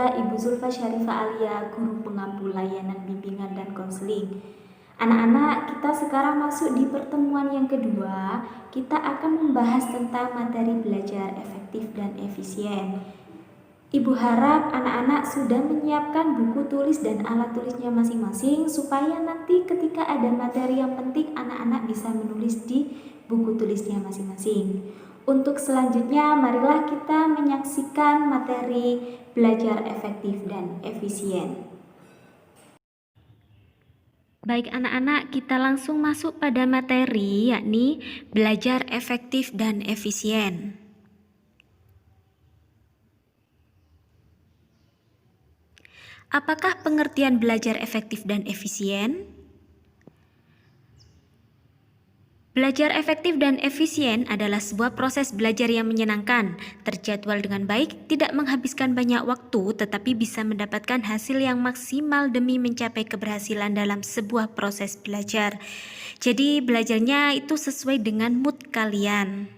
Saya Ibu Zulfa Syarifah Alia, Guru Pengampu Layanan Bimbingan dan Konseling. Anak-anak, kita sekarang masuk di pertemuan yang kedua. Kita akan membahas tentang materi belajar efektif dan efisien. Ibu harap anak-anak sudah menyiapkan buku tulis dan alat tulisnya masing-masing supaya nanti ketika ada materi yang penting anak-anak bisa menulis di buku tulisnya masing-masing. Untuk selanjutnya, marilah kita menyaksikan materi belajar efektif dan efisien. Baik anak-anak, kita langsung masuk pada materi, yakni belajar efektif dan efisien. Apakah pengertian belajar efektif dan efisien? Belajar efektif dan efisien adalah sebuah proses belajar yang menyenangkan, terjadwal dengan baik, tidak menghabiskan banyak waktu, tetapi bisa mendapatkan hasil yang maksimal demi mencapai keberhasilan dalam sebuah proses belajar. Jadi belajarnya itu sesuai dengan mood kalian.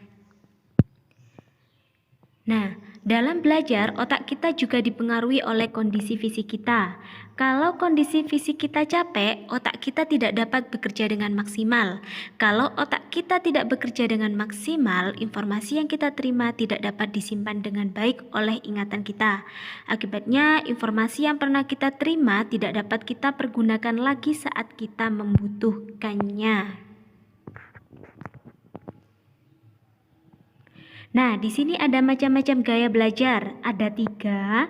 Nah, dalam belajar, otak kita juga dipengaruhi oleh kondisi fisik kita. Kalau kondisi fisik kita capek, otak kita tidak dapat bekerja dengan maksimal. Kalau otak kita tidak bekerja dengan maksimal, informasi yang kita terima tidak dapat disimpan dengan baik oleh ingatan kita. Akibatnya, informasi yang pernah kita terima tidak dapat kita pergunakan lagi saat kita membutuhkannya. Nah, di sini ada macam-macam gaya belajar. Ada 3,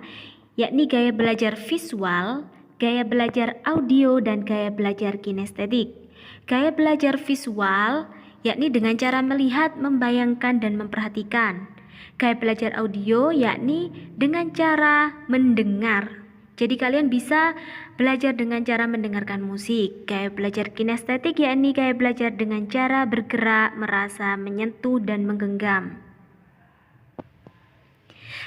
yakni gaya belajar visual, gaya belajar audio, dan gaya belajar kinestetik. Gaya belajar visual, yakni dengan cara melihat, membayangkan, dan memperhatikan. Gaya belajar audio, yakni dengan cara mendengar. Jadi kalian bisa belajar dengan cara mendengarkan musik. Gaya belajar kinestetik, yakni gaya belajar dengan cara bergerak, merasa, menyentuh, dan menggenggam.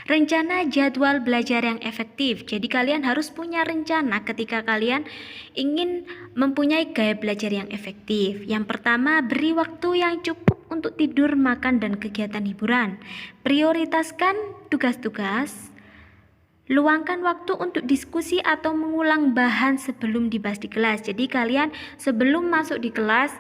Rencana jadwal belajar yang efektif. Jadi kalian harus punya rencana ketika kalian ingin mempunyai gaya belajar yang efektif. Yang pertama, beri waktu yang cukup untuk tidur, makan, dan kegiatan hiburan. Prioritaskan tugas-tugas. Luangkan waktu untuk diskusi atau mengulang bahan sebelum dibahas di kelas. Jadi kalian sebelum masuk di kelas,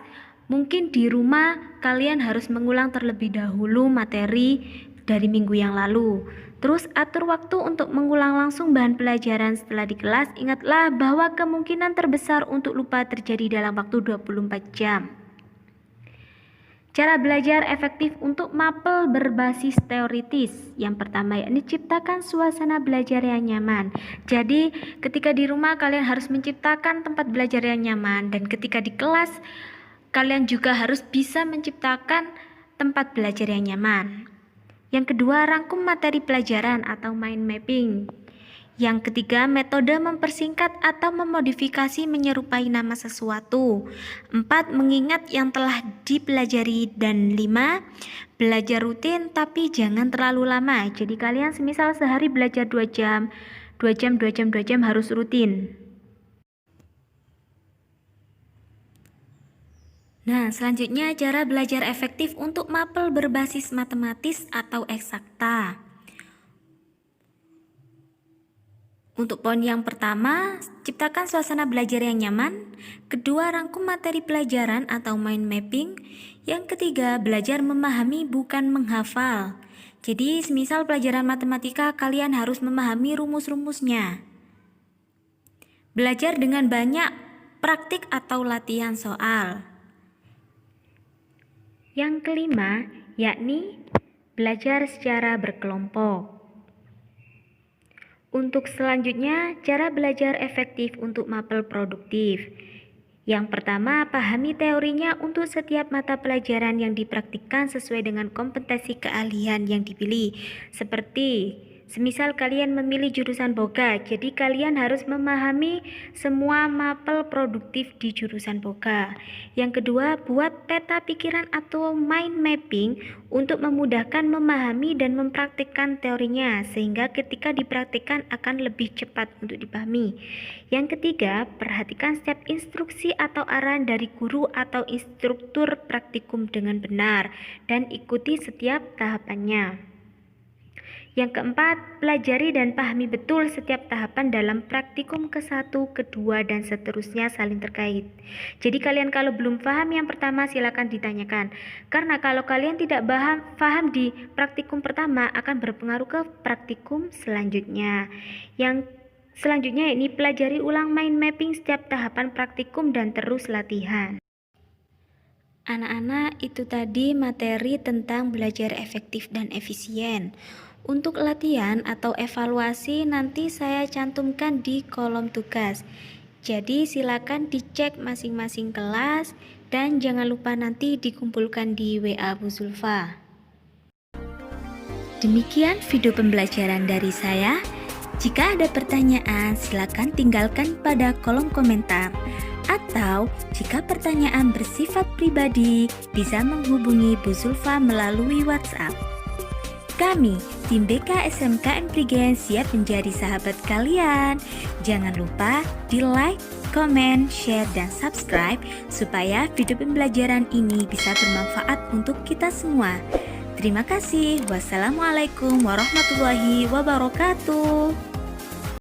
mungkin di rumah kalian harus mengulang terlebih dahulu materi dari minggu yang lalu. Terus atur waktu untuk mengulang langsung bahan pelajaran setelah di kelas. Ingatlah bahwa kemungkinan terbesar untuk lupa terjadi dalam waktu 24 jam. Cara belajar efektif untuk mapel berbasis teoritis. Yang pertama, yakni ciptakan suasana belajar yang nyaman. Jadi ketika di rumah kalian harus menciptakan tempat belajar yang nyaman, dan ketika di kelas kalian juga harus bisa menciptakan tempat belajar yang nyaman. Yang kedua, rangkum materi pelajaran atau mind mapping. Yang ketiga, metode mempersingkat atau memodifikasi menyerupai nama sesuatu. 4, mengingat yang telah dipelajari. Dan 5, belajar rutin tapi jangan terlalu lama. Jadi kalian semisal sehari belajar 2 jam harus rutin. Nah, selanjutnya cara belajar efektif untuk mapel berbasis matematis atau eksakta. Untuk poin yang pertama, ciptakan suasana belajar yang nyaman. Kedua, rangkum materi pelajaran atau mind mapping. Yang ketiga, belajar memahami bukan menghafal. Jadi, semisal pelajaran matematika, kalian harus memahami rumus-rumusnya. Belajar dengan banyak praktik atau latihan soal. Yang kelima, yakni belajar secara berkelompok. Untuk selanjutnya, cara belajar efektif untuk mapel produktif. Yang pertama, pahami teorinya untuk setiap mata pelajaran yang dipraktikkan sesuai dengan kompetensi keahlian yang dipilih. Seperti semisal kalian memilih jurusan boga, jadi kalian harus memahami semua mapel produktif di jurusan boga. Yang kedua, buat peta pikiran atau mind mapping untuk memudahkan memahami dan mempraktikkan teorinya, sehingga ketika dipraktikkan akan lebih cepat untuk dipahami. Yang ketiga, perhatikan setiap instruksi atau arahan dari guru atau instruktur praktikum dengan benar dan ikuti setiap tahapannya. Yang keempat, pelajari dan pahami betul setiap tahapan dalam praktikum ke-1, kedua, dan seterusnya saling terkait. Jadi kalian kalau belum paham yang pertama silakan ditanyakan. Karena kalau kalian tidak paham di praktikum pertama akan berpengaruh ke praktikum selanjutnya. Yang selanjutnya ini pelajari ulang mind mapping setiap tahapan praktikum dan terus latihan. Anak-anak, itu tadi materi tentang belajar efektif dan efisien. Untuk latihan atau evaluasi nanti saya cantumkan di kolom tugas. Jadi silakan dicek masing-masing kelas dan jangan lupa nanti dikumpulkan di WA Bu Zulfa. Demikian video pembelajaran dari saya. Jika ada pertanyaan, silakan tinggalkan pada kolom komentar. Atau jika pertanyaan bersifat pribadi, bisa menghubungi Bu Zulfa melalui WhatsApp. Kami, tim BK SMKN Prigen siap menjadi sahabat kalian. Jangan lupa di like, komen, share, dan subscribe supaya video pembelajaran ini bisa bermanfaat untuk kita semua. Terima kasih. Wassalamualaikum warahmatullahi wabarakatuh.